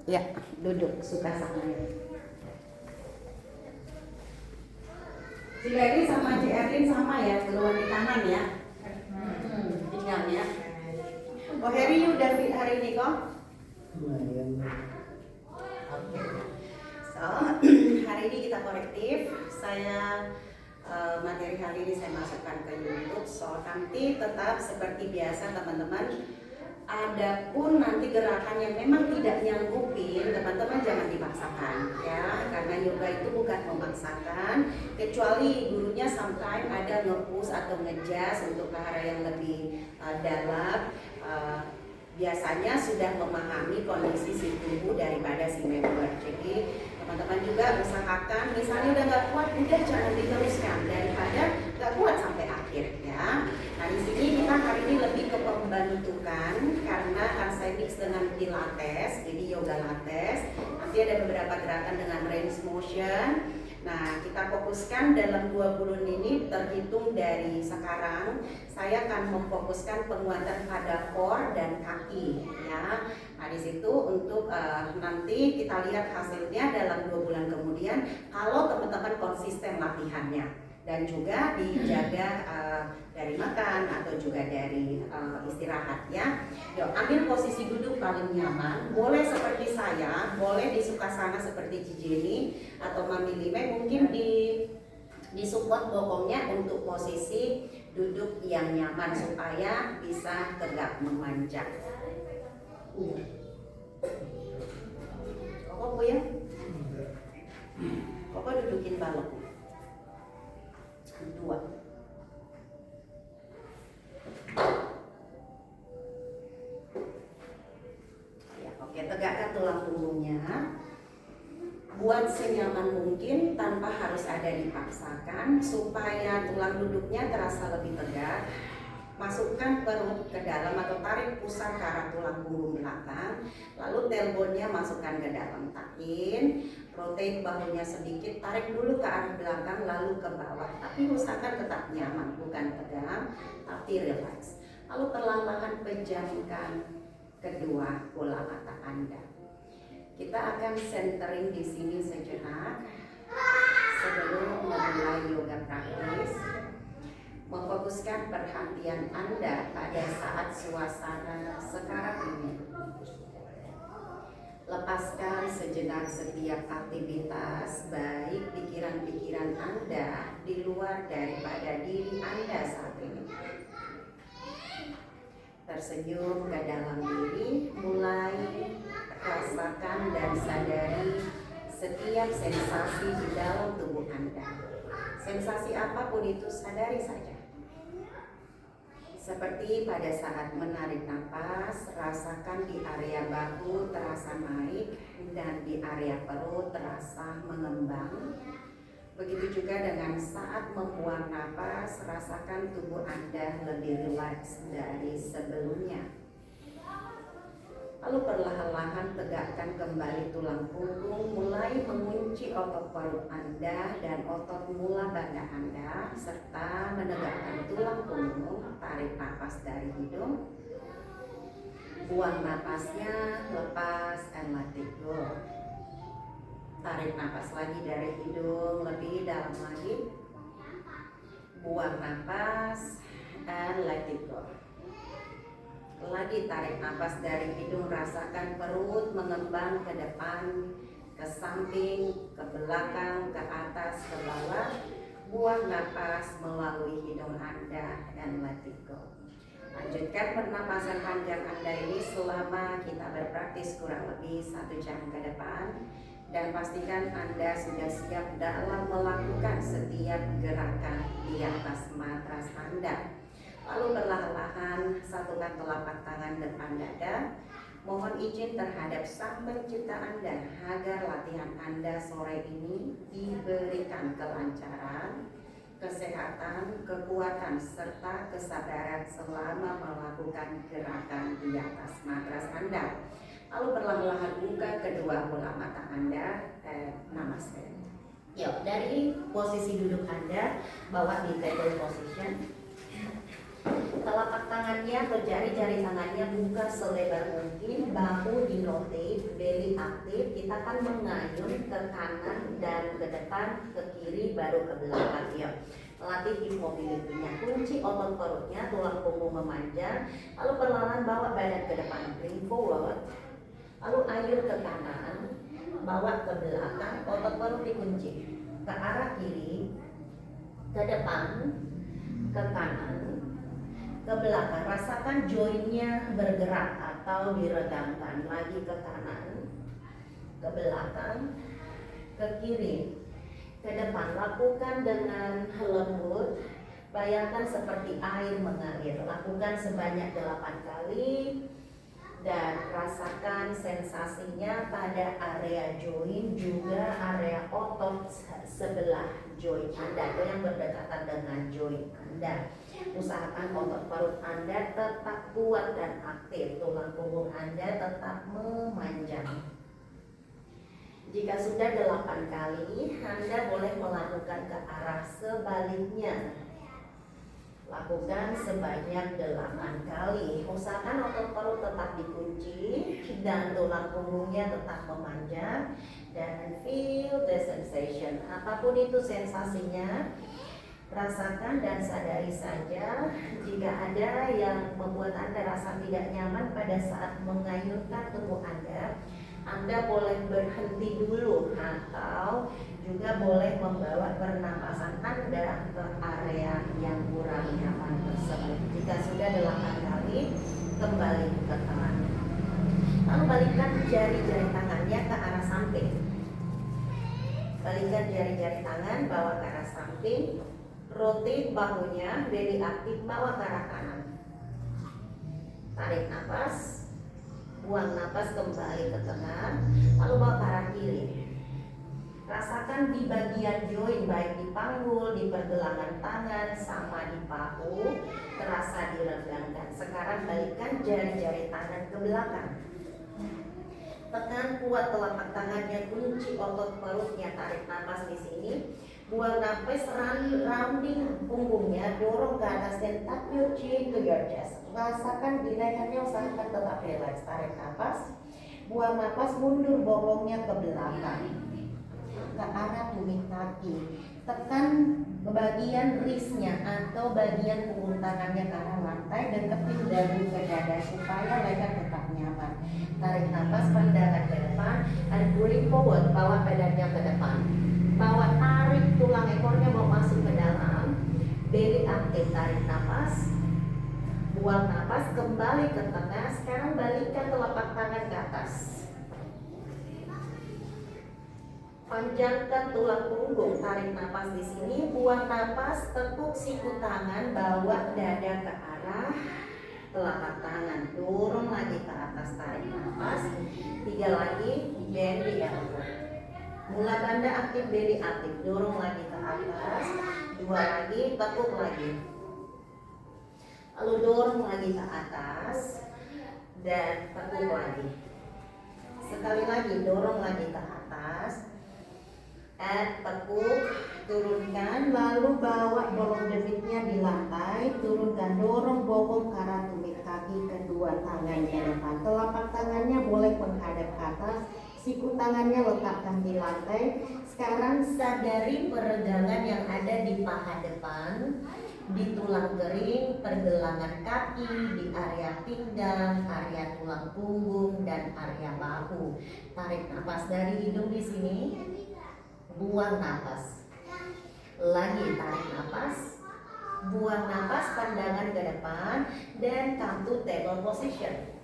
Ya, duduk suka sananya. Si Lady sama Ci Erlin sama ya, keluar di kanan ya. Tinggal ya. Oh Harry udah fit hari ini kok? Oke. So, hari ini kita korektif. Saya materi hari ini saya masukkan ke YouTube. So nanti tetap seperti biasa teman-teman. Adapun nanti gerakan yang memang tidak nyanggupin, teman-teman jangan dipaksakan ya, karena yoga itu bukan memaksakan, kecuali gurunya sometimes ada nge-push atau nge-adjust untuk ke arah yang lebih dalam. Biasanya sudah memahami kondisi si tubuh daripada si member. Jadi teman-teman juga usahakan, misalnya udah nggak kuat, udah jangan diteruskan daripada nggak kuat sampai akhir ya. Nah di sini kita hari ini lebih ke pembentukan karena akan saya mix dengan pilates, jadi yoga lattes. Nanti ada beberapa gerakan dengan range motion. Nah kita fokuskan dalam 2 bulan ini terhitung dari sekarang. Saya akan memfokuskan penguatan pada core dan kaki ya. Nah di situ untuk nanti kita lihat hasilnya dalam 2 bulan kemudian kalau teman-teman konsisten latihannya. Dan juga dijaga dari makan atau juga dari istirahat ya. Yuk, ambil posisi duduk paling nyaman. Boleh seperti saya, boleh di Sukhasana seperti Cijeni atau Mami Lime, mungkin di support bokongnya untuk posisi duduk yang nyaman supaya bisa tegak memanjang. Koko ya? Koko dudukin balok. 2. Ya, oke, tegakkan tulang punggungnya. Buat senyaman mungkin tanpa harus ada dipaksakan supaya tulang duduknya terasa lebih tegak. Masukkan perut ke dalam atau tarik pusat ke arah tulang punggung belakang. Lalu tailbone-nya masukkan ke dalam, tahin, rotate bahunya sedikit, tarik dulu ke arah belakang lalu ke bawah. Tapi usahakan tetap nyaman, bukan tegang, tapi relax. Lalu perlahan-lahan pejamkan kedua bola mata Anda. Kita akan centering di sini sejenak sebelum memulai yoga praktis. Memfokuskan perhatian Anda pada saat suasana sekarang ini. Lepaskan sejenak setiap aktivitas, baik pikiran-pikiran Anda di luar daripada diri Anda saat ini. Tersenyum ke dalam diri, mulai rasakan dan sadari setiap sensasi di dalam tubuh Anda. Sensasi apapun itu sadari saja. Seperti pada saat menarik nafas, rasakan di area bahu terasa naik dan di area perut terasa mengembang. Begitu juga dengan saat membuang nafas, rasakan tubuh Anda lebih rileks dari sebelumnya. Lalu perlahan-lahan tegakkan kembali tulang punggung, mulai mengunci otot perut Anda dan otot mula banda Anda, serta menegakkan tulang punggung. Tarik nafas dari hidung, buang nafasnya, lepas, and let it go. Tarik nafas lagi dari hidung, lebih dalam lagi, buang nafas, and let it go. Lagi tarik nafas dari hidung, rasakan perut mengembang ke depan, ke samping, ke belakang, ke atas, ke bawah. Buang nafas melalui hidung Anda and let it go. Lanjutkan pernapasan panjang Anda ini selama kita berpraktis kurang lebih 1 jam ke depan. Dan pastikan Anda sudah siap dalam melakukan setiap gerakan di atas matras Anda. Lalu perlahan-lahan satukan telapak tangan depan dada. Mohon izin terhadap Sang Pencipta Anda agar latihan Anda sore ini diberikan kelancaran, kesehatan, kekuatan, serta kesabaran selama melakukan gerakan di atas matras Anda. Lalu perlahan-lahan buka kedua bola mata Anda. Namaste. Yuk, dari posisi duduk Anda, bawa di table position. Telapak tangannya atau jari-jari tangannya buka selebar mungkin, bahu di rotate, belly aktif, kita akan mengayun ke kanan dan ke depan, ke kiri, baru ke belakang. Yuk, latih hip mobility-nya. Kunci otot perutnya, tulang punggung memanjang, lalu perlahan bawa badan ke depan, bring forward, lalu ayun ke kanan, bawa ke belakang, otot perut dikunci ke arah kiri, ke depan, ke kanan, ke belakang. Rasakan jointnya bergerak atau diregangkan. Lagi ke kanan, ke belakang, ke kiri, ke depan. Lakukan dengan lembut. Bayangkan seperti air mengalir. Lakukan sebanyak 8 kali dan rasakan sensasinya pada area joint, juga area otot sebelah joint Anda atau yang berdekatan dengan joint Anda. Usahakan otot perut Anda tetap kuat dan aktif, tulang punggung Anda tetap memanjang. Jika sudah 8 kali, Anda boleh melakukan ke arah sebaliknya. Lakukan sebanyak 8 kali. Usahakan otot perut tetap dikunci dan tulang punggungnya tetap memanjang. Dan feel the sensation. Apapun itu sensasinya, rasakan dan sadari saja. Jika ada yang membuat Anda rasa tidak nyaman pada saat mengayunkan tubuh Anda boleh berhenti dulu atau juga boleh membawa pernapasan Anda ke area yang kurang nyaman tersebut. Jika sudah 8 kali, kembali ke tangan. Lalu balikkan jari-jari tangannya ke arah samping. Balikkan jari-jari tangan, bawa ke arah samping. Rotate bahunya, belly aktif, bawa ke arah kanan. Tarik nafas, buang nafas kembali ke tengah, lalu bawa ke arah kiri. Rasakan di bagian joint, baik di panggul, di pergelangan tangan, sama di bahu, terasa diregangkan. Sekarang balikkan jari-jari tangan ke belakang. Tekan kuat telapak tangannya, kunci otot perutnya, tarik nafas di sini. Buang nafas, rounding punggungnya, dorong ke atas dan tap your chin to your chest. Rasakan dinaikannya, usahakan tetap relax. Tarik nafas, buang nafas, mundur bokongnya ke belakang, ke arah tumit kaki. Tekan ke bagian wristnya atau bagian punggung tangannya ke arah lantai, deketin dagu ke dada supaya leher tetap nyaman. Tarik nafas, pandangan ke depan, and bring forward, bawa badannya ke depan. Bawa, tarik tulang ekornya, bawa masuk ke dalam. Belly aktif, tarik nafas, buang nafas, kembali ke tengah. Sekarang balikkan telapak tangan ke atas. Panjangkan tulang punggung, tarik nafas di sini, buang nafas, tekuk siku tangan, bawa dada ke arah telapak tangan, dorong lagi ke atas, tarik nafas. 3 lagi, bend the elbow. Mula banda aktif, belly aktif, dorong lagi ke atas. 2 lagi, tekuk lagi. Lalu dorong lagi ke atas dan tekuk lagi. Sekali lagi, dorong lagi ke atas. Tekuk, turunkan, lalu bawa bolong demitnya di lantai, turunkan, dorong bokong ke arah tumit kaki, kedua tangannya depan. Telapak tangannya boleh menghadap ke atas, siku tangannya letakkan di lantai. Sekarang sadari peregangan yang ada di paha depan, di tulang kering, pergelangan kaki, di area pinggang, area tulang punggung, dan area bahu. Tarik nafas dari hidung di sini. Buang nafas. Lagi tarik nafas, buang nafas, pandangan ke depan, dan come to table position.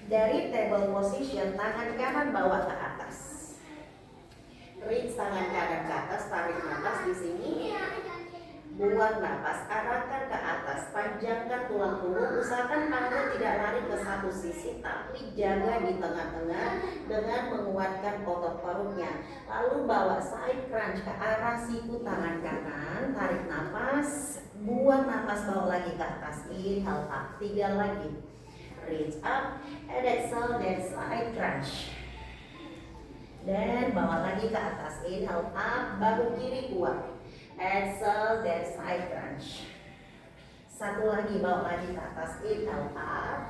Dari table position, tangan kanan bawa ke atas. Reach tangan kanan ke atas, tarik nafas di sini. Buang nafas, arahkan ke atas, panjangkan tulang punggung. Usahakan Anda tidak lari ke satu sisi, tapi jaga di tengah-tengah dengan menguatkan otot perutnya. Lalu bawa side crunch ke arah siku tangan kanan, tarik nafas, buang nafas, bawa lagi ke atas, inhale up, 3 lagi, reach up, and exhale, dan side crunch. Dan bawa lagi ke atas, inhale up, bahu kiri kuat. Exhale, dan side crunch. 1 lagi, bawa lagi ke atas, inhale up,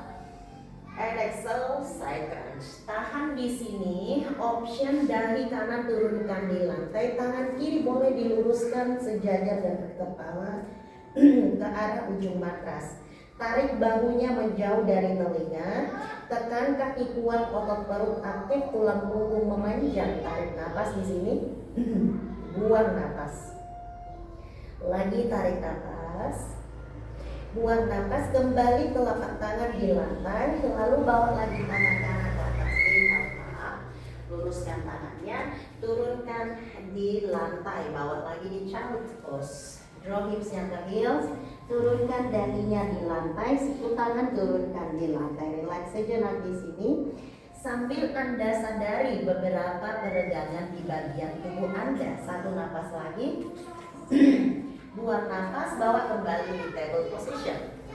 and exhale, side crunch. Tahan Tahan di sini, option dahi kanan turunkan di lantai, tangan kiri boleh diluruskan sejajar dengan kepala ke arah ujung matras. Tarik bahunya menjauh dari telinga, tekan kaki kuat, otot perut aktif, tulang punggung memanjang. Tarik napas di sini, buang napas. Lagi tarik napas, buang napas, kembali telapak tangan di lantai, lalu bawa lagi tangan kanan ke atas. Luruskan tangannya, turunkan di lantai, bawa lagi di child's pose. Draw hipsnya ke heels, turunkan dahinya di lantai, siku tangan turunkan di lantai. Relax sejenak di sini sambil Anda sadari beberapa peregangan di bagian tubuh Anda. Satu napas lagi, buang napas, bawa kembali di table position.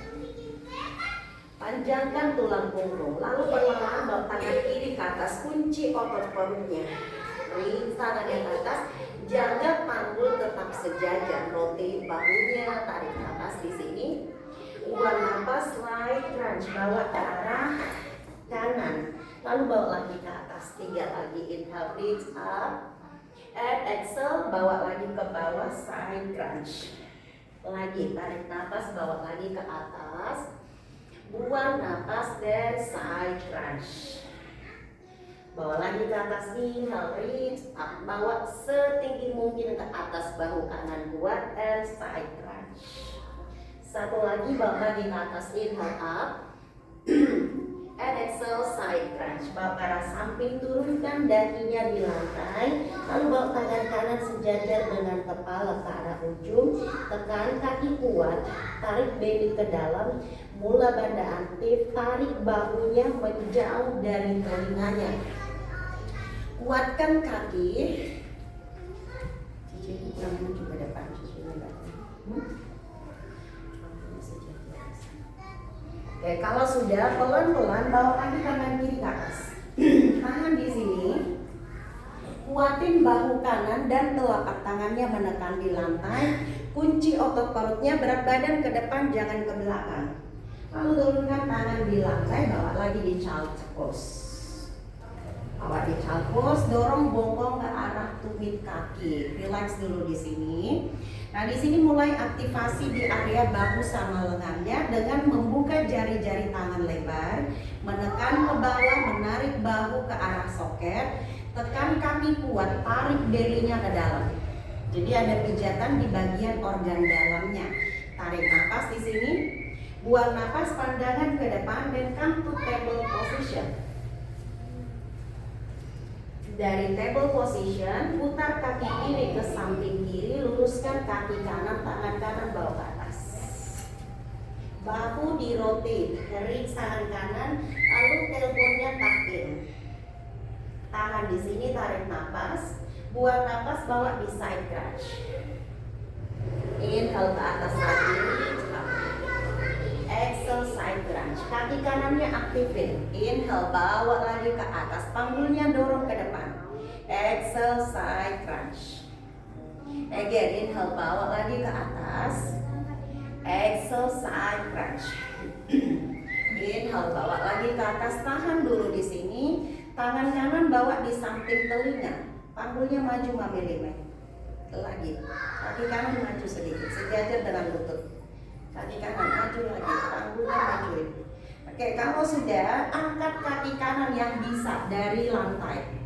Panjangkan tulang punggung, lalu perlahan bawa tangan kiri ke atas, kunci otot perutnya. Ring tangan yang atas, jaga panggul tetap sejajar. Rotate bahunya, tarik napas di sini. Buang napas, slide crunch, bawa ke arah kanan. Lalu bawa lagi ke atas, 3 lagi. Inhale, reach up. And exhale, bawa lagi ke bawah, side crunch. Lagi, tarik napas, bawa lagi ke atas. Buang napas dan side crunch. Bawa lagi ke atas, inhale, reach up. Bawa setinggi mungkin ke atas, bahu kanan kuat and side crunch. Satu lagi, bawa lagi ke atas, inhale up. And exhale, side crunch. Bawa ke arah samping, turunkan dahinya di lantai. Lalu bawa tangan kanan sejajar dengan kepala ke arah ujung. Tekan kaki kuat, tarik belly ke dalam. Mula banda aktif, tarik bahunya menjauh dari telinganya. Kuatkan kaki. Cici kurang maju ke depan, cici enggak. Oke, kalau sudah pelan-pelan bawa lagi tangan kiri ke atas. Tahan di sini. Kuatin bahu kanan dan telapak tangannya menekan di lantai. Kunci otot perutnya, berat badan ke depan, jangan ke belakang. Lalu turunkan tangan di lantai, bawa lagi di child's pose. Bawa di child's pose, dorong bokong ke arah tumit kaki. Relax dulu di sini. Nah, di sini mulai aktivasi di area bahu sama lengannya dengan membuka jari-jari tangan lebar, menekan ke bawah, menarik bahu ke arah soket, tekan kaki kuat, tarik belly-nya ke dalam. Jadi ada pijatan di bagian organ dalamnya. Tarik napas di sini, buang napas, pandangan ke depan dan come to table position. Dari table position, putar kaki kiri ke samping kiri, luruskan kaki kanan, tangan kanan bawa ke atas. Bahu di rotate, reach tangan kanan, lalu teleponnya takin. Tahan di sini, tarik napas, buang napas, bawa di side crunch. Inhale ke atas lagi, exhale side crunch. Kaki kanannya aktifin. Inhale, bawa lagi ke atas, panggulnya dorong ke depan. Exhale side crunch. Again, inhale, bawa lagi ke atas. Exhale side crunch. Inhale, bawa lagi ke atas, tahan dulu di sini. Tangan kanan bawa di samping telinga. Panggulnya maju 5 mm. Lagi. Kaki kanan maju sedikit, sejajar dengan lutut. Kaki kanan maju lagi, panggulnya majuin. Oke, kalau sudah, angkat kaki kanan yang bisa dari lantai.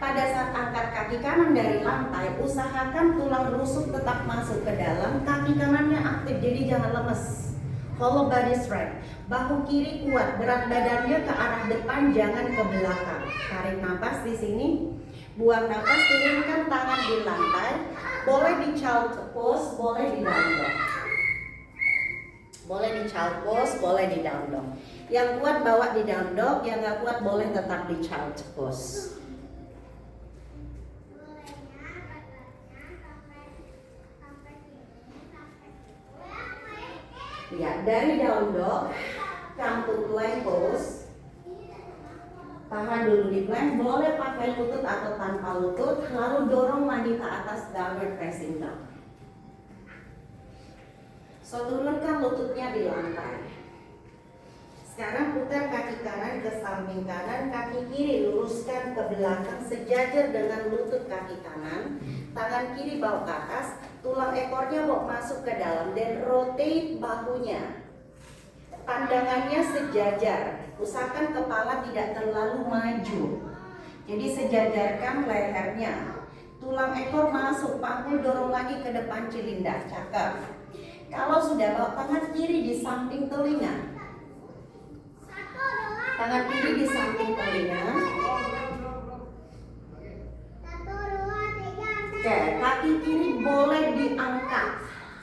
Pada saat angkat kaki kanan dari lantai, usahakan tulang rusuk tetap masuk ke dalam, kaki kanannya aktif, jadi jangan lemes. Hollow body strength. Bahu kiri kuat, berat badannya ke arah depan, jangan ke belakang. Tarik napas di sini, buang napas, turunkan tangan di lantai. Boleh di child pose, boleh di down dog. Boleh di child pose, boleh di down dog. Yang kuat bawa di down dog, yang nggak kuat boleh tetap di child pose. Ya, dari down dog, come to plank pose. Tahan dulu di plank, boleh pakai lutut atau tanpa lutut, lalu dorong lagi ke atas, downward facing dog. So, turunkan lututnya di lantai. Sekarang putar kaki kanan ke samping kanan, kaki kiri luruskan ke belakang sejajar dengan lutut kaki kanan. Tangan kiri bawa ke atas, tulang ekornya bawa masuk ke dalam dan rotate bahunya. Pandangannya sejajar, usahakan kepala tidak terlalu maju. Jadi sejajarkan lehernya. Tulang ekor masuk, panggul dorong lagi ke depan cilindak, cakep. Kalau sudah bawa tangan kiri di samping telinga. Tangan kiri di samping telinga. Oke, kaki kiri boleh diangkat.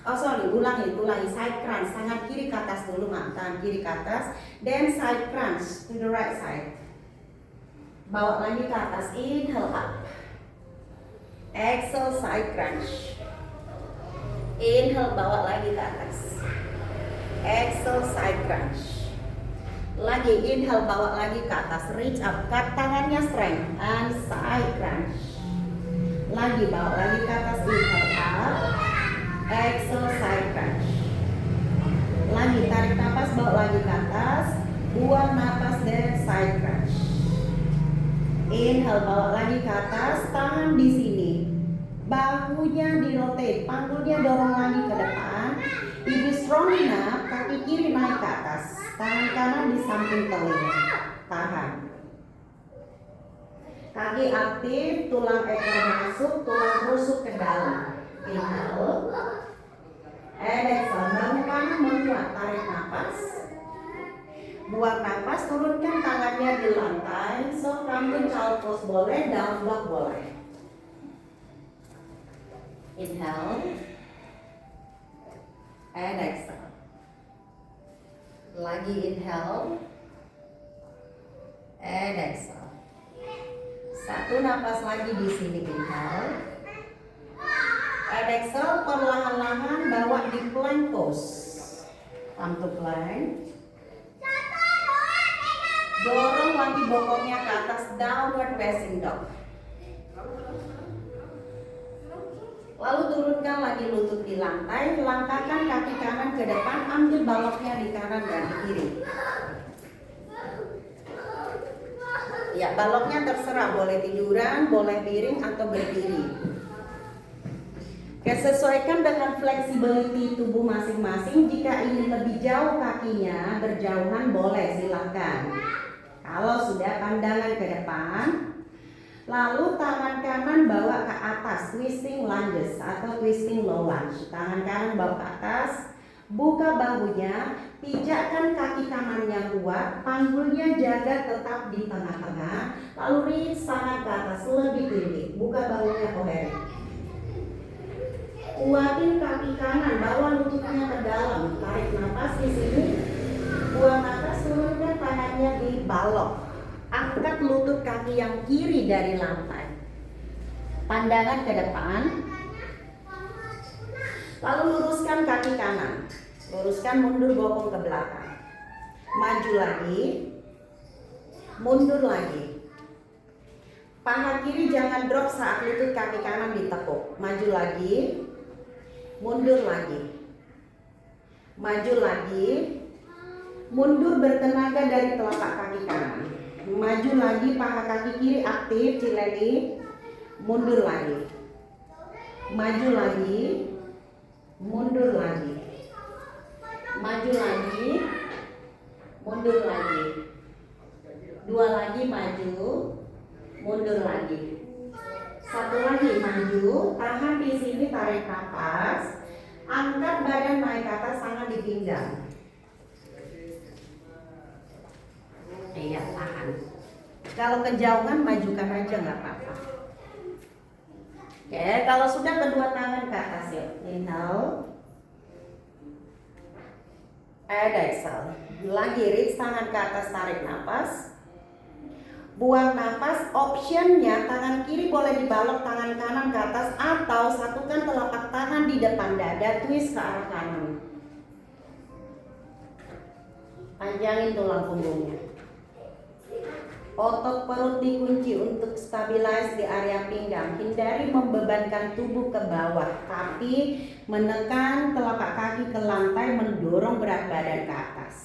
Oh sorry, ulangi, side crunch. Tangan kiri ke atas dulu, tangan kiri ke atas. Then side crunch to the right side. Bawa lagi ke atas, inhale up. Exhale side crunch. Inhale, bawa lagi ke atas. Exhale side crunch. Lagi inhale, bawa lagi ke atas, reach up, tangannya strength and side crunch. Lagi bawa lagi ke atas, inhale up, exhale side crunch. Lagi tarik nafas, bawa lagi ke atas, buang nafas dan side crunch. Inhale, bawa lagi ke atas, tangan di sini, bahunya di rotate, panggulnya dorong lagi ke depan. If you strong enough, kaki kiri naik ke atas. Tangan kanan di samping telinga, tahan. Kaki aktif, tulang ekor masuk, tulang rusuk ke dalam. Inhale, and exhale. Bahu kanan menguat, tarik nafas. Buang nafas, turunkan tangannya di lantai. So, kamu child pose boleh, down dog boleh. Inhale, and exhale. Lagi inhale and exhale. Satu nafas lagi di sini, inhale and exhale. Perlahan-lahan bawa di plank pose. Come to plank. Dorong lagi bokongnya ke atas, downward facing dog. Lalu turunkan lagi lutut di lantai, langkahkan kaki kanan ke depan, ambil baloknya di kanan dan di kiri. Ya, baloknya terserah, boleh tiduran, boleh miring atau berdiri. Oke, sesuaikan dengan flexibility tubuh masing-masing. Jika ingin lebih jauh kakinya, berjauhan boleh, silakan. Kalau sudah, pandangan ke depan. Lalu tangan kanan bawa ke atas, twisting lunges atau twisting low lunge. Tangan kanan bawa ke atas, buka bahunya, pijakkan kaki kanannya kuat, panggulnya jaga tetap di tengah-tengah. Lalu reach tangan ke atas lebih tinggi, buka bahunya koheren. Kuatin kaki kanan, bawa lututnya ke dalam, tarik nafas di sini, buang nafas, turunkan tangannya di balok. Angkat lutut kaki yang kiri dari lantai. Pandangan ke depan. Lalu luruskan kaki kanan. Luruskan, mundur bokong ke belakang. Maju lagi. Mundur lagi. Paha kiri jangan drop saat lutut kaki kanan ditekuk. Maju lagi. Mundur lagi. Maju lagi. Mundur bertenaga dari telapak kaki kanan. Maju lagi, paha kaki kiri aktif, cileni. Mundur lagi. Maju lagi. Mundur lagi. Maju lagi. Mundur lagi. Dua lagi, maju. Mundur lagi. Satu lagi, maju. Tahan di sini, tarik nafas. Angkat badan naik ke atas, tangan di pinggang. Iya, tahan. Kalau kejauhan majukan aja, nggak apa-apa. Oke, kalau sudah kedua tangan ke atas ya. Inhale. And exhale. Lagi reach tangan ke atas, tarik nafas. Buang nafas. Optionnya tangan kiri boleh dibalok, tangan kanan ke atas, atau satukan telapak tangan di depan dada, twist ke arah kanan. Panjangin tulang punggungnya. Otot perut dikunci untuk stabilize di area pinggang. Hindari membebankan tubuh ke bawah, tapi menekan telapak kaki ke lantai, mendorong berat badan ke atas.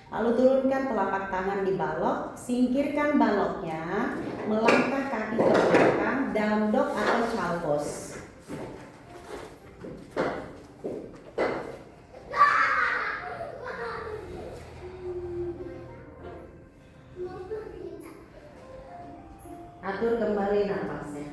Lalu turunkan telapak tangan di balok, singkirkan baloknya, melangkah kaki ke belakang, down dog atau child pose. Atur kembali napasnya.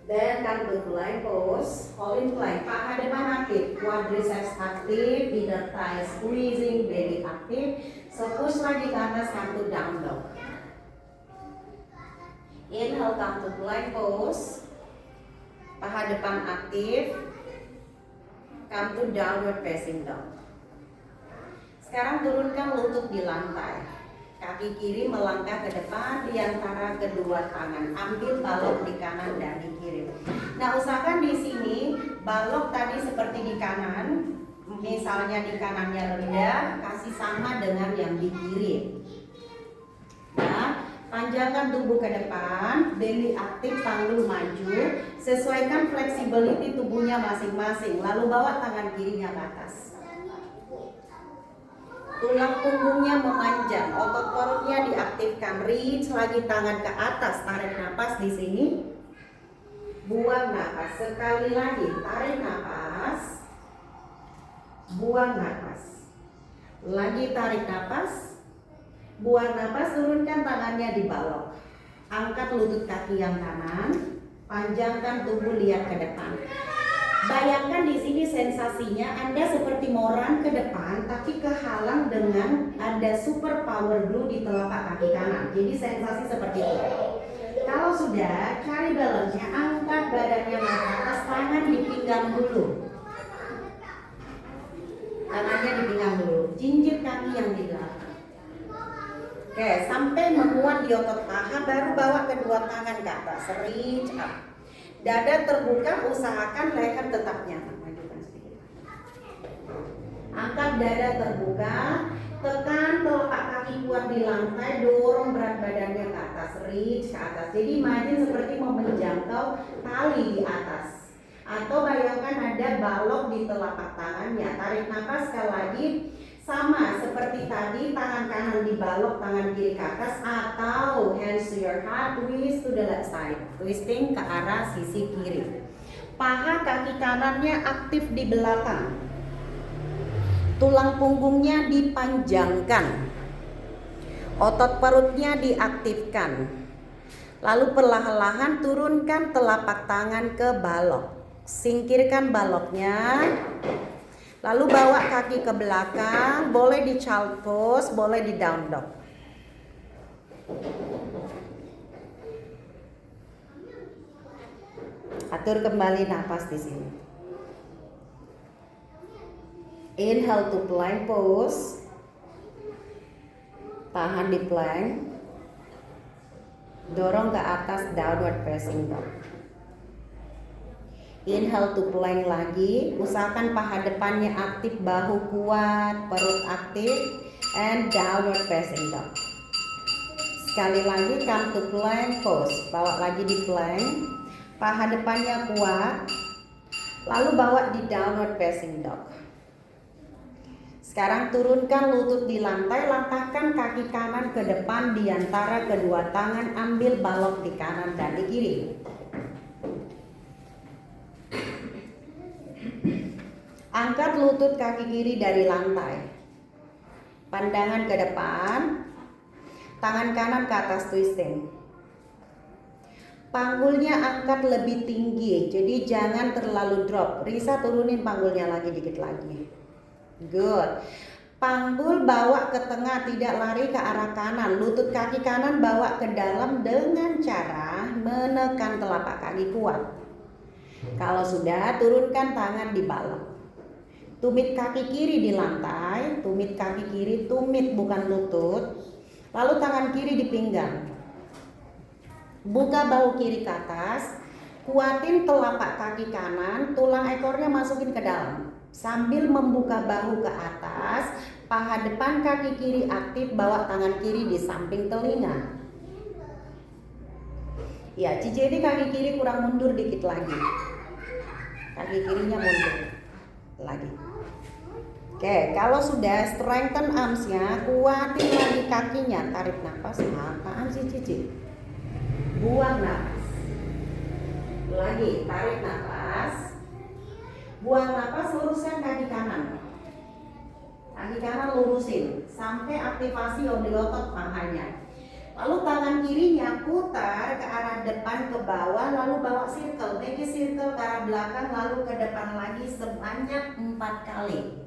Then come to plank pose, hold in plank, paha depan aktif, quadriceps aktif, inner thigh squeezing, belly aktif. So push lagi ke atas, come to down dog. Inhale, come to plank pose, paha depan aktif, come to downward facing dog. Sekarang turunkan lutut di lantai. Kaki kiri melangkah ke depan di antara kedua tangan. Ambil balok di kanan dan di kiri. Nah, usahakan di sini balok tadi seperti di kanan, misalnya di kanannya rendah, kasih sama dengan yang di kiri. Nah, panjangkan tubuh ke depan, belly aktif, panggul maju, sesuaikan flexibility tubuhnya masing-masing. Lalu bawa tangan kirinya ke atas. Tulang punggungnya memanjang, otot perutnya diaktifkan, reach lagi tangan ke atas, tarik napas di sini, buang napas, sekali lagi, tarik napas, buang napas, lagi tarik napas, buang napas, turunkan tangannya di balok, angkat lutut kaki yang kanan, panjangkan tubuh, lihat ke depan. Bayangkan di sini sensasinya Anda seperti moran ke depan, tapi kehalang dengan ada super power glue di telapak kaki kanan. Jadi sensasi seperti itu. Kalau sudah, cari balance-nya, angkat badannya ke atas, tangan di pinggang dulu. Tangannya di pinggang dulu, jinjit kaki yang di belakang. Oke, sampai menguat di otot paha, baru bawa kedua tangan ke atas, reach up. Dada terbuka, usahakan leher tetap nyata. Majukan sedikit. Angkat dada terbuka, tekan telapak kaki kuat di lantai, dorong berat badannya ke atas, reach ke atas. Jadi margin seperti mau menjangkau tali di atas. Atau bayangkan ada balok di telapak tangannya. Tarik nafas sekali lagi. Sama seperti tadi, tangan kanan di balok, tangan kiri ke atas, atau hands to your heart, twist to the left side, twisting ke arah sisi kiri. Paha kaki kanannya aktif di belakang, tulang punggungnya dipanjangkan, otot perutnya diaktifkan. Lalu perlahan-lahan turunkan telapak tangan ke balok, singkirkan baloknya. Lalu bawa kaki ke belakang, boleh di child pose, boleh di down dog. Atur kembali napas di sini. Inhale to plank pose. Tahan di plank. Dorong ke atas, downward facing dog. Inhale to plank lagi, usahakan paha depannya aktif, bahu kuat, perut aktif, and downward facing dog. Sekali lagi, come to plank pose, bawa lagi di plank, paha depannya kuat, lalu bawa di downward facing dog. Sekarang turunkan lutut di lantai, langkahkan kaki kanan ke depan di antara kedua tangan, ambil balok di kanan dan di kiri. Angkat lutut kaki kiri dari lantai. Pandangan ke depan. Tangan kanan ke atas twisting. Panggulnya angkat lebih tinggi, jadi jangan terlalu drop. Risa turunin panggulnya lagi dikit lagi. Good. Panggul bawa ke tengah, tidak lari ke arah kanan. Lutut kaki kanan bawa ke dalam dengan cara menekan telapak kaki kuat. Kalau sudah, turunkan tangan di balok. Tumit kaki kiri di lantai, tumit kaki kiri, tumit bukan lutut. Lalu tangan kiri di pinggang. Buka bahu kiri ke atas, kuatin telapak kaki kanan, tulang ekornya masukin ke dalam. Sambil membuka bahu ke atas, paha depan kaki kiri aktif, bawa tangan kiri di samping telinga. Ya, jadi kaki kiri kurang mundur dikit lagi. Kaki kirinya mundur lagi. Oke, kalau sudah strengthen arms-nya, kuatin lagi kakinya, tarik nafas. Apaan sih Cici? Buang nafas. Lagi, tarik nafas. Buang nafas, luruskan kaki kanan. Kaki kanan lurusin sampai aktivasi otot pahanya. Lalu tangan kirinya putar ke arah depan ke bawah, lalu bawa circle, make circle ke arah belakang, lalu ke depan lagi sebanyak 4 kali.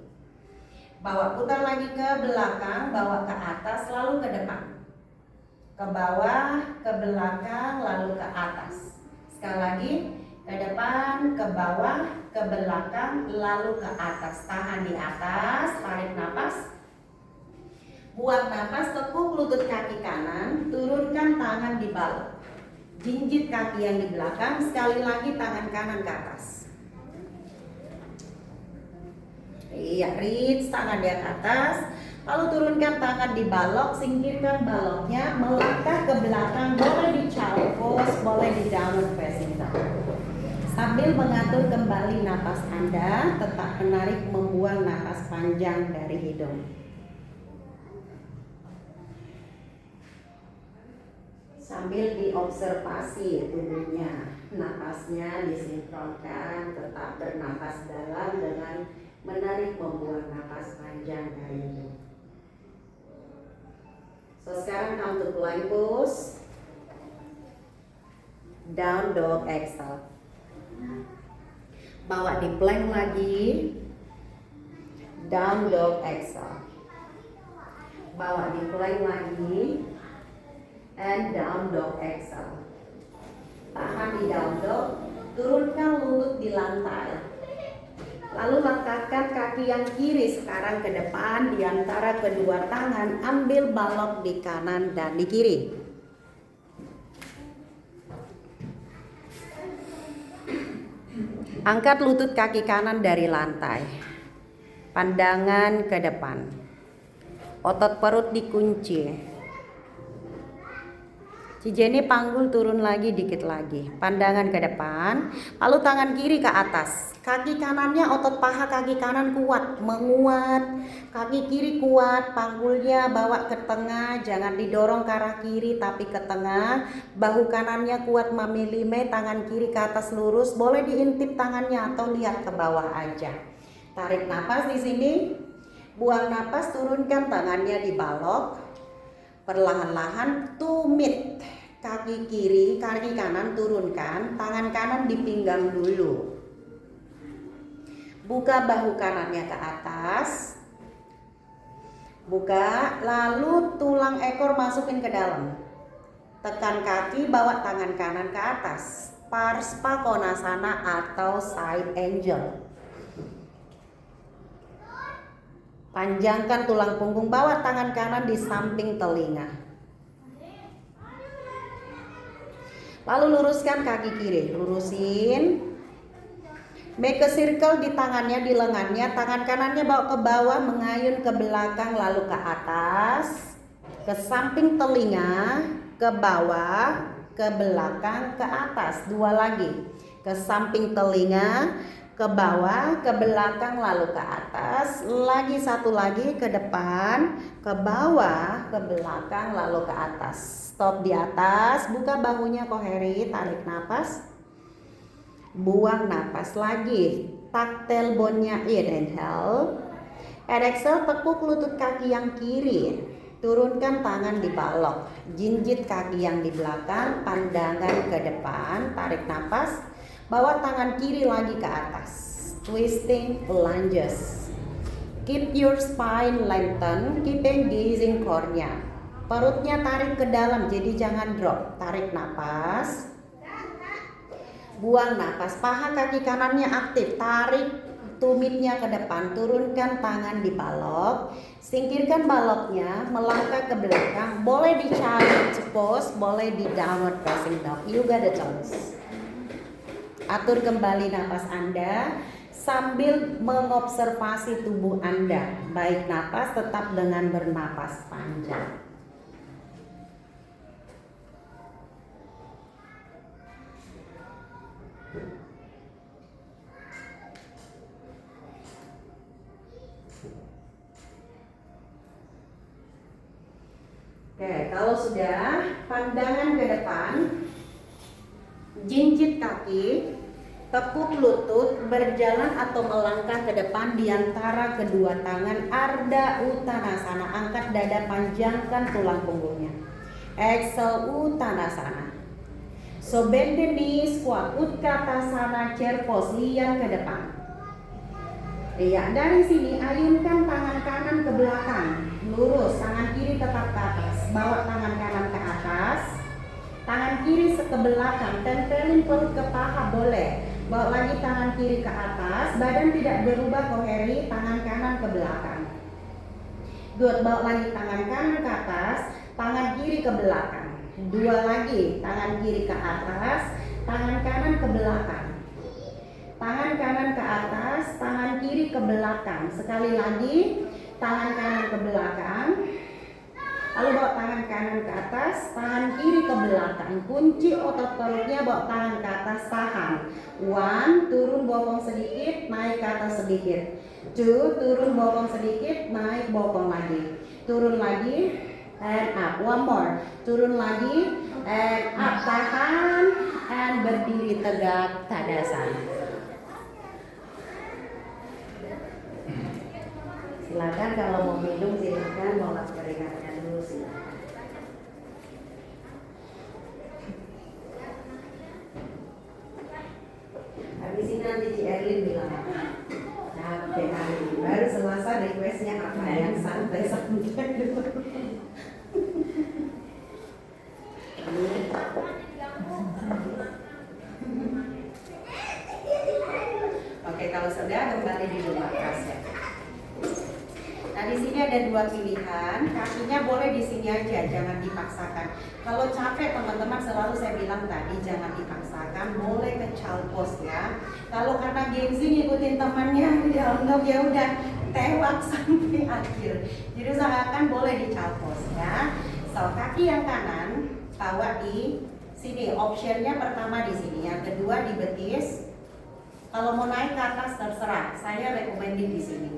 Bawa putar lagi ke belakang, bawa ke atas, lalu ke depan. Ke bawah, ke belakang, lalu ke atas. Sekali lagi, ke depan, ke bawah, ke belakang, lalu ke atas. Tahan di atas, tarik nafas. Buang nafas, tekuk lutut kaki kanan, turunkan tangan di bawah. Jinjit kaki yang di belakang, sekali lagi tangan kanan ke atas. Iya, reach tangan di atas. Lalu turunkan tangan di balok, singkirkan baloknya, melangkah ke belakang, boleh di child pose, boleh di downward facing dog. Sambil mengatur kembali napas Anda, tetap menarik membuang napas panjang dari hidung. Sambil diobservasi tubuhnya, napasnya disinkronkan, tetap bernapas dalam dengan menarik membuang napas panjang dari hidung. So sekarang come to plank pose, down dog exhale. Bawa di plank lagi, down dog exhale. Bawa di plank lagi, and down dog exhale. Tahan di down dog, turunkan lutut di lantai. Lalu langkahkan kaki yang kiri sekarang ke depan di antara kedua tangan, ambil balok di kanan dan di kiri. Angkat lutut kaki kanan dari lantai. Pandangan ke depan. Otot perut dikunci. Cijeni panggul turun lagi dikit lagi. Pandangan ke depan, lalu tangan kiri ke atas. Kaki kanannya, otot paha kaki kanan kuat, menguat. Kaki kiri kuat, panggulnya bawa ke tengah, jangan didorong ke arah kiri tapi ke tengah. Bahu kanannya kuat memilime, tangan kiri ke atas lurus. Boleh diintip tangannya atau lihat ke bawah aja. Tarik nafas di sini. Buang nafas, turunkan tangannya di balok. Perlahan-lahan tumit, kaki kiri, kaki kanan turunkan, tangan kanan di pinggang dulu. Buka bahu kanannya ke atas. Buka, lalu tulang ekor masukin ke dalam. Tekan kaki, bawa tangan kanan ke atas. Parsva Konasana atau side angle. Panjangkan tulang punggung, bawa tangan kanan di samping telinga. Lalu luruskan kaki kiri, lurusin. Make a circle di tangannya, di lengannya. Tangan kanannya bawa ke bawah, mengayun ke belakang lalu ke atas. Ke samping telinga, ke bawah, ke belakang, ke atas. Dua lagi. Ke samping telinga, ke bawah, ke belakang, lalu ke atas. Lagi satu lagi, ke depan, ke bawah, ke belakang, lalu ke atas. Stop di atas, buka bahunya Koheri, tarik nafas. Buang nafas lagi. Tuck tailbone-nya in, inhale. And exhale, tekuk lutut kaki yang kiri. Turunkan tangan di balok. Jinjit kaki yang di belakang, pandangan ke depan, tarik nafas. Bawa tangan kiri lagi ke atas. Twisting lunges. Keep your spine lengthen, keep engaging core-nya. Perutnya tarik ke dalam, jadi jangan drop. Tarik nafas. Buang nafas. Paha kaki kanannya aktif. Tarik tumitnya ke depan. Turunkan tangan di balok. Singkirkan baloknya, melangkah ke belakang. Boleh di child's pose, boleh di downward facing dog. You got the choice. Atur kembali napas Anda sambil mengobservasi tubuh Anda. Baik napas, tetap dengan bernapas panjang. Oke, kalau sudah, pandangan ke depan, jinjit kaki, tepuk lutut, berjalan atau melangkah ke depan di antara kedua tangan, Ardha Uttanasana, angkat dada, panjangkan tulang punggungnya. Exhale, Uttanasana. So bend the knees, squat, Utkatasana, chair pose, lihat ke depan. Iya, dari sini ayunkan tangan kanan ke belakang, lurus, tangan kiri tetap ke atas, bawa tangan kanan ke atas, tangan kiri ke belakang, tempelin perut ke paha boleh, bawa lagi tangan kiri ke atas, badan tidak berubah koheri, tangan kanan ke belakang. Good, bawa lagi tangan kanan ke atas, tangan kiri ke belakang. Dua lagi, tangan kiri ke atas, tangan kanan ke belakang. Tangan kanan ke atas, tangan kiri ke belakang. Sekali lagi, tangan kanan ke belakang. Lalu bawa tangan kanan ke atas, tangan kiri ke belakang. Kunci otot perutnya, bawa tangan ke atas, tahan. 1, turun bokong sedikit, naik ke atas sedikit. 2, turun bokong sedikit, naik bokong lagi. Turun lagi, and up. 1 more. Turun lagi, and up. Tahan, and berdiri tegak, Tadasana. Silakan kalau mau minum, silakan, mau lap keringatnya dulu silakan. Habis ini nanti Ci Erlin bilang capek hari ini. Baru Selasa requestnya apa yang santai-santai dulu. Oke, kalau sudah kembali di rumah kaset. Nah, di sini ada dua pilihan, kakinya boleh di sini aja, jangan dipaksakan. Kalau capek teman-teman, selalu saya bilang tadi jangan dipaksakan, boleh ke child pose ya. Kalau karena gengsi ngikutin temannya, dianggap ya udah tewak sampai akhir. Jadi usahakan boleh di child pose ya. So, kaki yang kanan bawa di sini. Optionnya pertama di sini, yang kedua di betis. Kalau mau naik ke atas terserah, saya recommended di sini.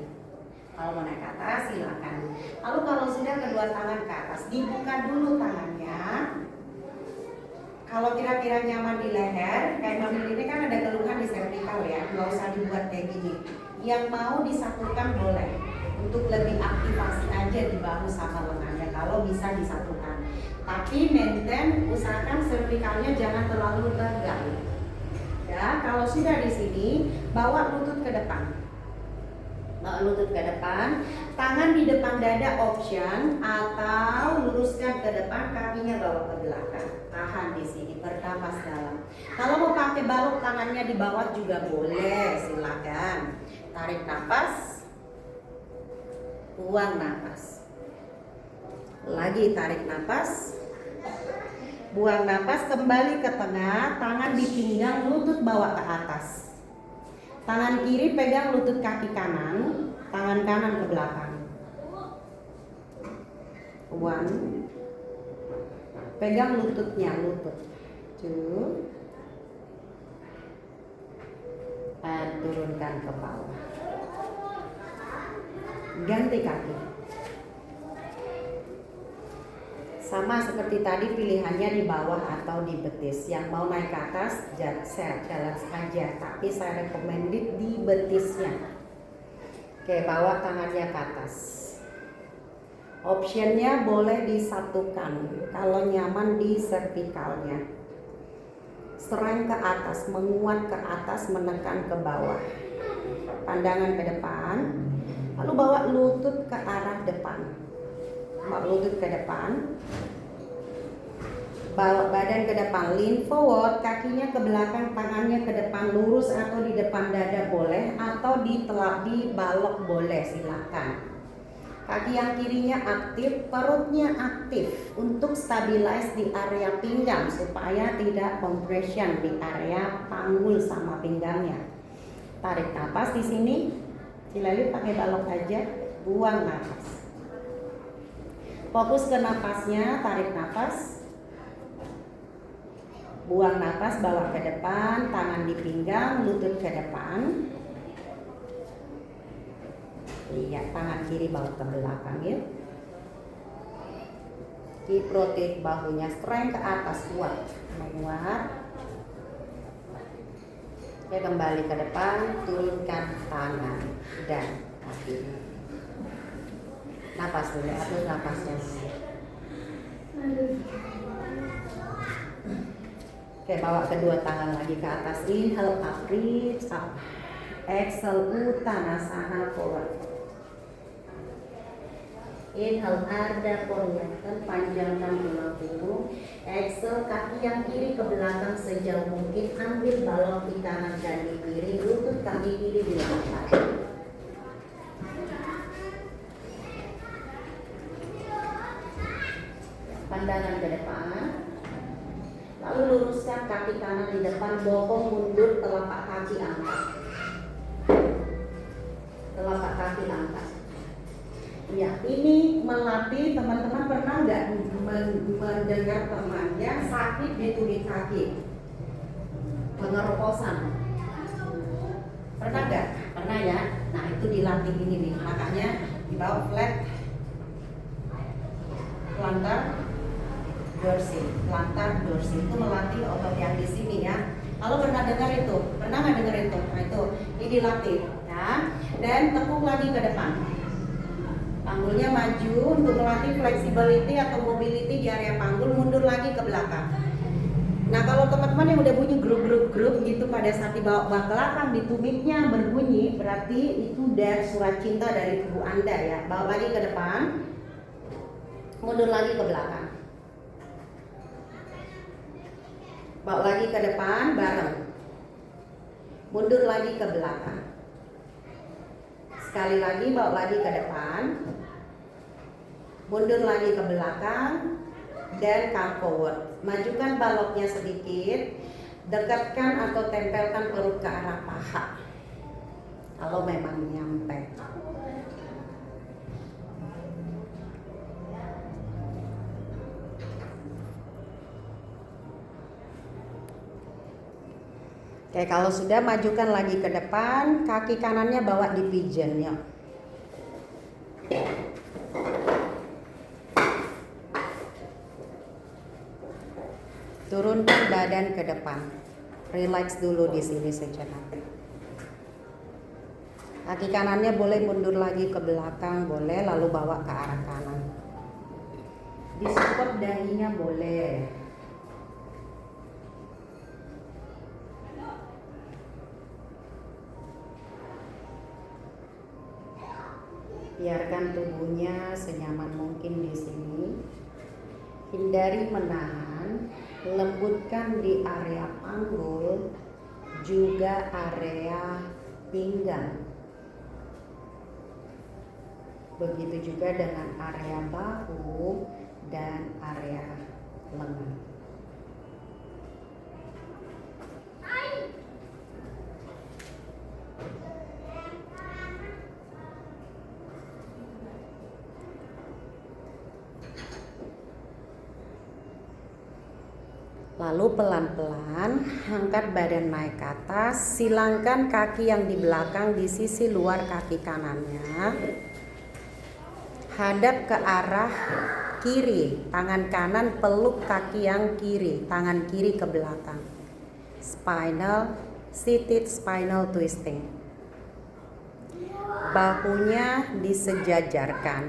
Kalau mau naik ke atas silakan. Lalu kalau sudah kedua tangan ke atas, dibuka dulu tangannya. Kalau kira-kira nyaman di leher, kayak Mami ini kan ada keluhan di cervical ya, nggak usah dibuat kayak gini. Yang mau disatukan boleh, untuk lebih aktivasi aja di bahu sama lengannya kalau bisa disatukan. Tapi maintain, usahakan cervicalnya jangan terlalu tegang. Ya, kalau sudah di sini, bawa lutut ke depan. Lutut ke depan, tangan di depan dada option, atau luruskan ke depan, kakinya bawa ke belakang. Tahan di sini, bernapas dalam. Kalau mau pakai balok tangannya di bawah juga boleh, silakan. Tarik nafas, buang nafas. Lagi tarik nafas, buang nafas, kembali ke tengah, tangan di pinggang, lutut bawa ke atas. Tangan kiri pegang lutut kaki kanan, tangan kanan ke belakang. 1, pegang lututnya, lutut. 2, and turunkan ke bawah. Ganti kaki. Sama seperti tadi, pilihannya di bawah atau di betis. Yang mau naik ke atas, jalan saja. Tapi saya recommended di betisnya. Oke, bawa tangannya ke atas. Optionnya boleh disatukan. Kalau nyaman di cervicalnya. Serang ke atas, menguat ke atas, menekan ke bawah. Pandangan ke depan. Lalu bawa lutut ke arah depan. Bawa lutut ke depan, bawa badan ke depan, lean forward, kakinya ke belakang, tangannya ke depan, lurus atau di depan dada boleh, atau di balok boleh, silakan. Kaki yang kirinya aktif, perutnya aktif untuk stabilize di area pinggang supaya tidak compression di area panggul sama pinggangnya. Tarik nafas di sini, Cilalit pakai balok aja, buang nafas. Fokus ke nafasnya, tarik nafas, buang nafas, bawa ke depan, tangan di pinggang, lutut ke depan. Lihat tangan kiri bawa ke belakang ya. Keep rotate bahunya, strength ke atas, kuat. Menguat. Oke, kembali ke depan, turunkan tangan dan kaki. Napas dulu, atur napasnya. Oke, bawa kedua tangan lagi ke atas. Inhale up, reach up. Exhale, Uttanasana forward. Inhale, Ardha Lengthen, panjangkan tulang punggung. Exhale, kaki yang kiri ke belakang sejauh mungkin. Ambil balok di kanan dan di kiri. Lutut kaki kiri di lantai. Pandangan ke depan. Lalu luruskan kaki kanan di depan. Bokong mundur, telapak kaki angkat. Telapak kaki angkat. Ya, ini melatih teman-teman. Pernah nggak mendengar temannya sakit di tumit kaki, pengeroposan? Pernah nggak? Pernah ya. Nah, itu dilatih ini nih. Makanya dibawa flat, plantar dorsal, plantar dorsal itu melatih otot yang di sini ya. Kalau pernah dengar itu, pernah nggak dengar itu? Nah, itu ini dilatih ya. Dan tekuk lagi ke depan. Panggulnya maju untuk melatih flexibility atau mobility di area panggul, mundur lagi ke belakang. Nah, kalau teman-teman yang udah bunyi grup gitu pada saat dibawa ke belakang di tumitnya berbunyi, berarti itu udah surat cinta dari tubuh Anda ya. Bawa lagi ke depan, mundur lagi ke belakang. Bawa lagi ke depan bareng. Mundur lagi ke belakang. Sekali lagi bawa lagi ke depan. Mundur lagi ke belakang dan come forward. Majukan baloknya sedikit. Dekatkan atau tempelkan perut ke arah paha. Kalau memang nyampe. Oke, kalau sudah majukan lagi ke depan, kaki kanannya bawa di pigeon ya. Turunkan badan ke depan. Relax dulu di sini sejenak. Kaki kanannya boleh mundur lagi ke belakang, boleh, lalu bawa ke arah kanan. Disupport dahinya boleh. Biarkan tubuhnya senyaman mungkin di sini. Hindari menahan, lembutkan di area panggul, juga area pinggang. Begitu juga dengan area bahu dan area lengan. Lalu pelan-pelan angkat badan naik ke atas, silangkan kaki yang di belakang di sisi luar kaki kanannya. Hadap ke arah kiri, tangan kanan peluk kaki yang kiri, tangan kiri ke belakang. Spinal, seated spinal twisting. Bahunya disejajarkan.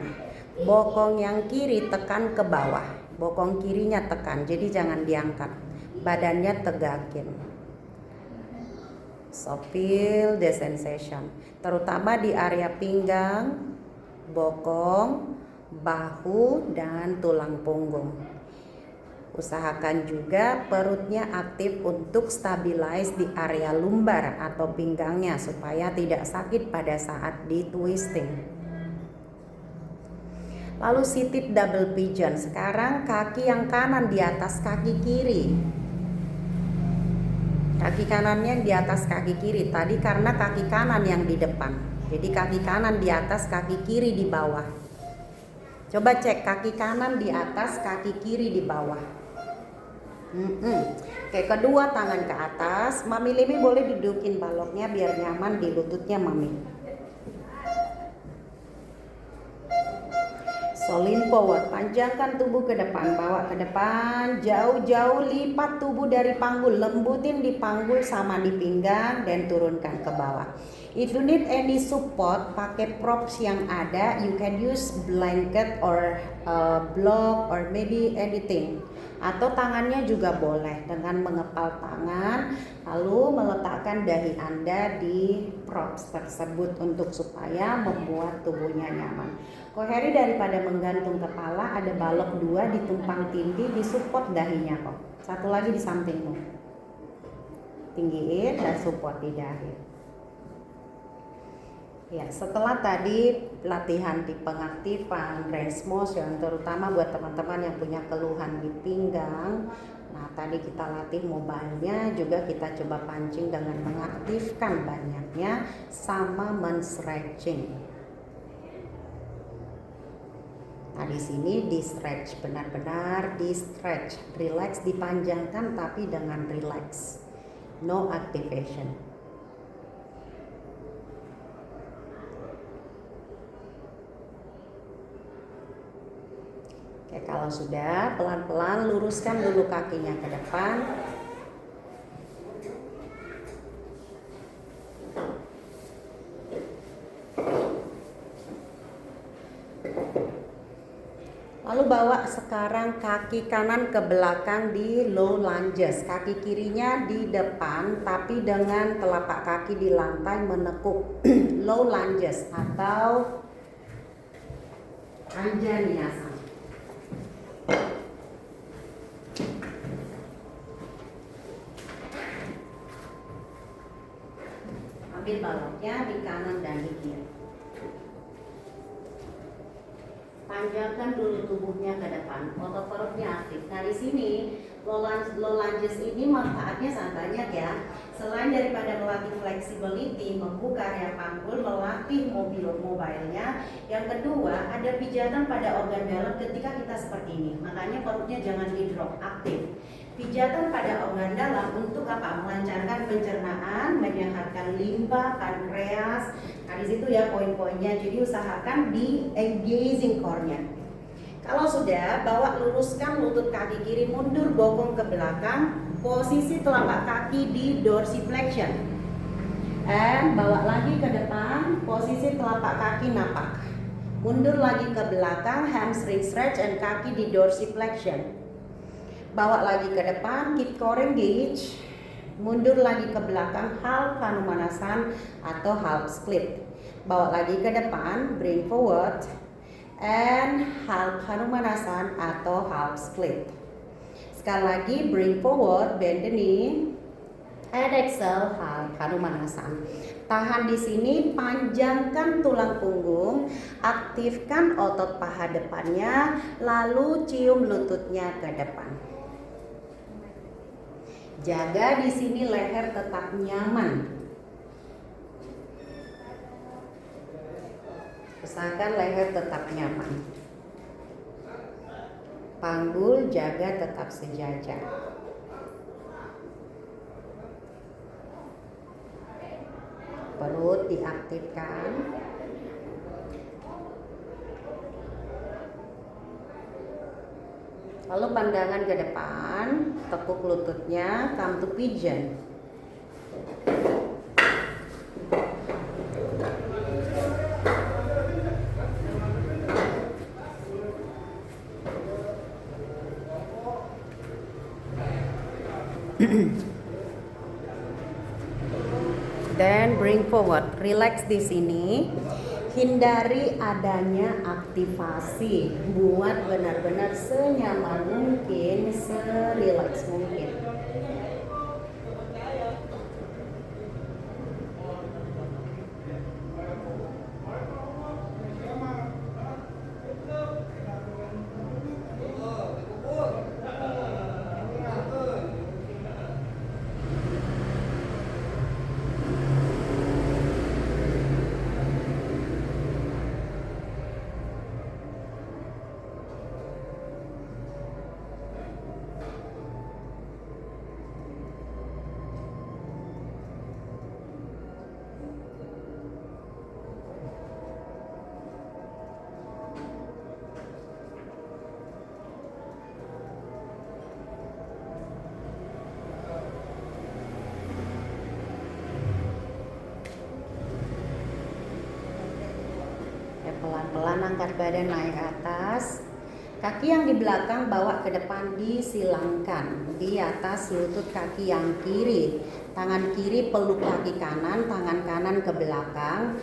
Bokong yang kiri tekan ke bawah. Bokong kirinya tekan, jadi jangan diangkat. Badannya tegakin. So feel the sensation. Terutama di area pinggang, bokong, bahu, dan tulang punggung. Usahakan juga perutnya aktif untuk stabilize di area lumbar atau pinggangnya supaya tidak sakit pada saat di twisting. Lalu seated double pigeon. Sekarang kaki yang kanan di atas kaki kiri. Kaki kanannya di atas kaki kiri. Tadi karena kaki kanan yang di depan. Jadi kaki kanan di atas, kaki kiri di bawah. Coba cek kaki kanan di atas, kaki kiri di bawah. Oke, kedua tangan ke atas. Mami Limi boleh dudukin baloknya biar nyaman di lututnya Mami. So So lean forward, panjangkan tubuh ke depan, bawa ke depan, jauh-jauh lipat tubuh dari panggul, lembutin di panggul sama di pinggang dan turunkan ke bawah. If you need any support, pakai props yang ada, you can use blanket or block or maybe anything. Atau tangannya juga boleh dengan mengepal tangan, lalu meletakkan dahi Anda di props tersebut untuk supaya membuat tubuhnya nyaman. Kok Harry daripada menggantung kepala, ada balok 2 ditumpang tindih, disupport dahinya kok. Satu lagi di sampingmu. Tinggiin dan support di dahi. Ya, setelah tadi latihan di pengaktifan range motion, terutama buat teman-teman yang punya keluhan di pinggang. Nah, tadi kita latih mobilenya, juga kita coba pancing dengan mengaktifkan banyaknya sama men-stretching. Nah, di sini di stretch, benar-benar di stretch, relax, dipanjangkan tapi dengan relax, no activation. Oke, kalau sudah, pelan-pelan luruskan dulu kakinya ke depan. Lalu bawa sekarang kaki kanan ke belakang di low lunges, kaki kirinya di depan tapi dengan telapak kaki di lantai menekuk. Low lunges atau anjaniasa. Ambil baloknya di kanan dan di kiri. Panjangkan dulu tubuhnya ke depan, otot perutnya aktif. Nah, di sini low lunges ini manfaatnya sangat banyak ya. Selain daripada melatih flexibility, membuka area panggul, melatih mobilnya. Yang kedua, ada pijatan pada organ dalam ketika kita seperti ini. Makanya perutnya jangan di drop, aktif. Pijatan pada organ dalam untuk apa? Melancarkan pencernaan, menyehatkan limpa, pankreas. Nah, di situ ya poin-poinnya. Jadi usahakan di engaging core-nya. Kalau sudah, bawa luruskan lutut kaki kiri, mundur bokong ke belakang, posisi telapak kaki di dorsiflexion. And bawa lagi ke depan, posisi telapak kaki napak. Mundur lagi ke belakang, hamstring stretch and kaki di dorsiflexion. Bawa lagi ke depan, keep core engage. Mundur lagi ke belakang, half Hanumanasana atau half split. Bawa lagi ke depan, bring forward and half Hanumanasana atau half split. Sekali lagi, bring forward, bend the knee and exhale, half Hanumanasana. Tahan di sini, panjangkan tulang punggung, aktifkan otot paha depannya, lalu cium lututnya ke depan. Jaga di sini leher tetap nyaman. Usahakan leher tetap nyaman. Panggul jaga tetap sejajar. Perut diaktifkan. Lalu pandangan ke depan, tekuk lututnya, come to pigeon. Then bring forward, relax di sini. Hindari adanya aktivasi, buat benar-benar senyaman mungkin, serileks mungkin. angkat badan naik ke atas. Kaki yang di belakang bawa ke depan, disilangkan di atas lutut kaki yang kiri. Tangan kiri peluk kaki kanan, tangan kanan ke belakang.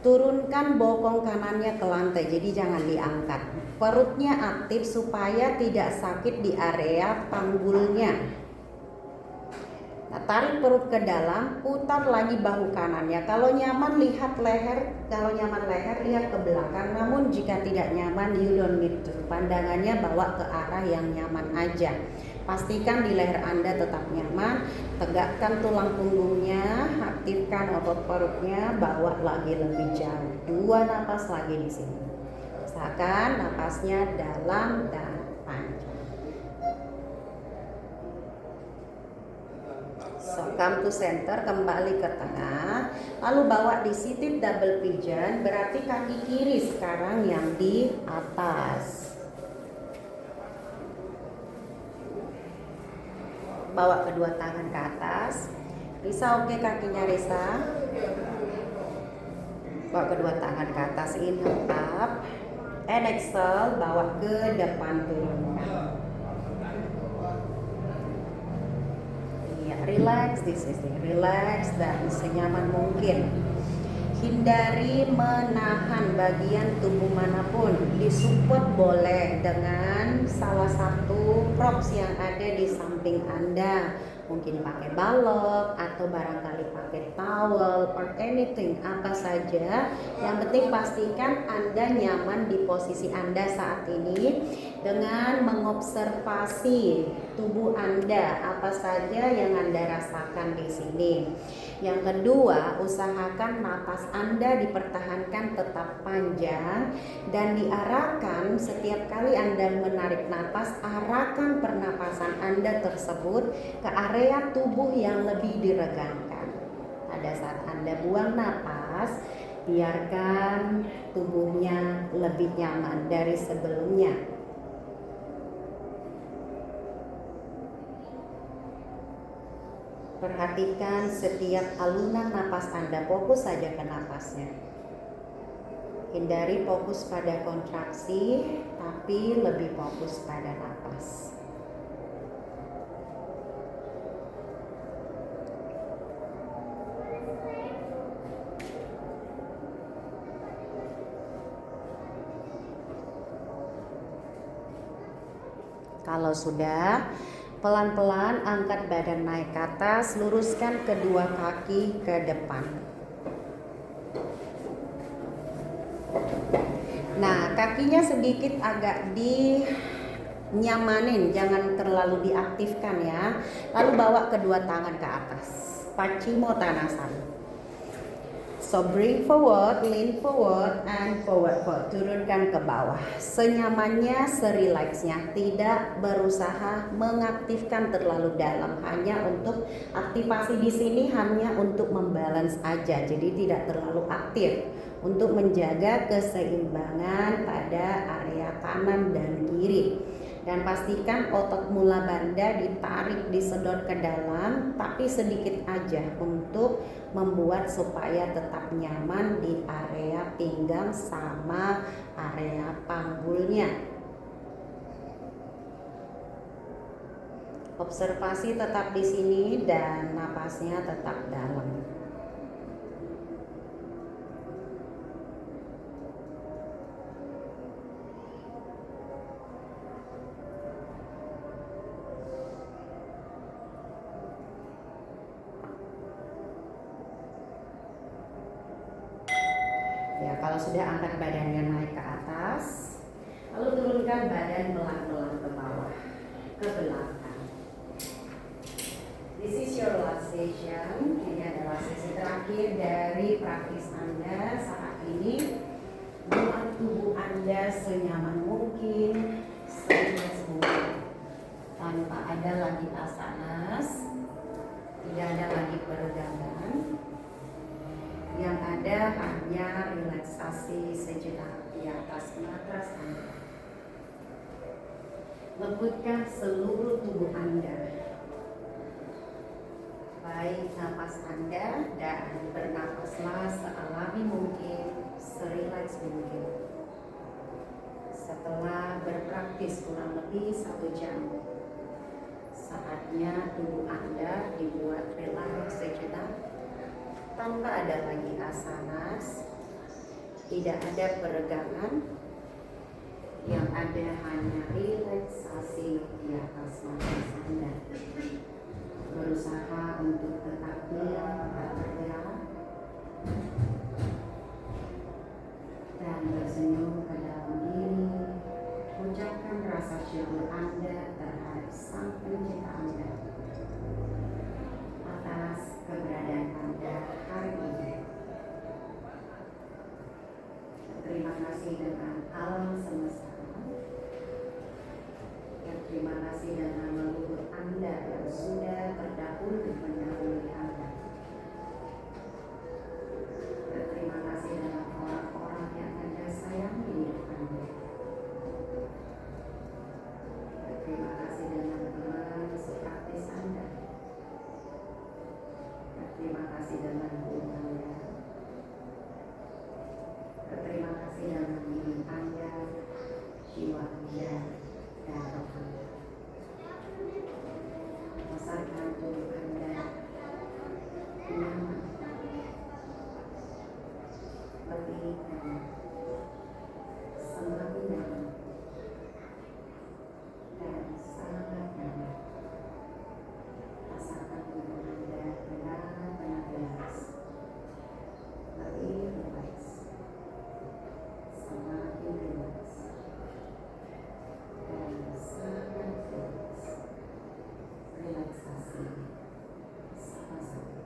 Turunkan bokong kanannya ke lantai, jadi jangan diangkat. Perutnya aktif supaya tidak sakit di area panggulnya. Nah, tarik perut ke dalam, putar lagi bahu kanannya. Kalau nyaman lihat leher, kalau nyaman leher lihat ke belakang. Namun jika tidak nyaman, you don't need to. Pandangannya bawa ke arah yang nyaman aja. Pastikan di leher Anda tetap nyaman. Tegakkan tulang punggungnya, aktifkan otot perutnya, bawa lagi lebih jauh. 2 napas lagi di sini. Usahakan napasnya dalam dan panjang. So, come to center, kembali ke tengah, lalu bawa di seated double pigeon, berarti kaki kiri sekarang yang di atas. Bawa kedua tangan ke atas. Risa, oke kakinya Risa. Bawa kedua tangan ke atas, inhale up, and exhale, bawa ke depan, turunkan. Relax, this is it. Relax dan senyaman mungkin. Hindari menahan bagian tubuh manapun. Disupport boleh dengan salah satu props yang ada di samping Anda. Mungkin pakai balok atau barangkali pakai towel or anything, apa saja. Yang penting pastikan Anda nyaman di posisi Anda saat ini dengan mengobservasi tubuh Anda, apa saja yang Anda rasakan di sini. Yang kedua, usahakan napas Anda dipertahankan tetap panjang dan diarahkan setiap kali Anda menarik napas, arahkan pernapasan Anda tersebut ke area tubuh yang lebih diregangkan. Pada saat Anda buang napas, biarkan tubuhnya lebih nyaman dari sebelumnya. Perhatikan setiap alunan napas Anda, fokus saja ke napasnya. Hindari fokus pada kontraksi, tapi lebih fokus pada napas. Kalau sudah, pelan-pelan angkat badan naik ke atas, luruskan kedua kaki ke depan. Nah, kakinya sedikit agak dinyamanin, jangan terlalu diaktifkan ya. Lalu bawa kedua tangan ke atas, Paschimottanasana. So bring forward, lean forward, and forward. Turunkan ke bawah. Senyamannya, serilaksnya. Tidak berusaha mengaktifkan terlalu dalam. Hanya untuk aktivasi di sini hanya untuk membalance aja. Jadi tidak terlalu aktif. Untuk menjaga keseimbangan pada area kanan dan kiri. Dan pastikan otot mula banda ditarik, disedot ke dalam, tapi sedikit aja untuk membuat supaya tetap nyaman di area pinggang sama area panggulnya. Observasi tetap di sini dan napasnya tetap dalam. Ya, kalau sudah angkat badannya naik ke atas, lalu turunkan badan pelan-pelan ke bawah, ke belakang. This is your last session. Ini adalah sesi terakhir dari praktis Anda saat ini. Buat tubuh Anda senyaman mungkin, seluas mungkin, tanpa ada lagi asanas, tidak ada lagi peregangan. Yang ada hanya relaksasi sejenak di atas matras Anda. Lembutkan seluruh tubuh Anda. Baik napas Anda dan bernapaslah sealami mungkin, serileks mungkin. Setelah berpraktis kurang lebih 1 jam, saatnya tubuh Anda dibuat rileks sejenak tanpa ada lagi asanas, tidak ada peregangan, yang ada hanya relaksasi di atas nafas Anda. Berusaha untuk tetap diam, tak bergerak, dan bersenyum ke dalam diri. Ucapkan rasa syukur Anda terhadap Sang Pencipta Anda atas keberadaan Anda hari ini. Terima kasih dengan alam semesta. Terima kasih dengan leluhur Anda yang sudah terdahulu mendahului Anda. Terima kasih dengan orang-orang yang Anda sayangi di hidup Anda. Terima kasih dengan teman sepraktis Anda. Terima kasih dengan guru Anda. Terima kasih dengan diri Anda, jiwa Anda, dan roh Anda. Rasakan tubuh Anda nyaman, lebih nyaman, semakin nyaman, dan sangat nyaman. Rasakan tubuh Anda benar-benar rileks, lebih rileks, semakin rileks, dan sangat rileks. Relaksasi sama-sama.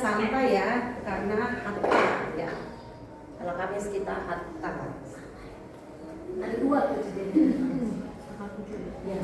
Santai ya, karena hatta ya. Kalau Kamis kita hatta. kuat tuh jadi. Ya.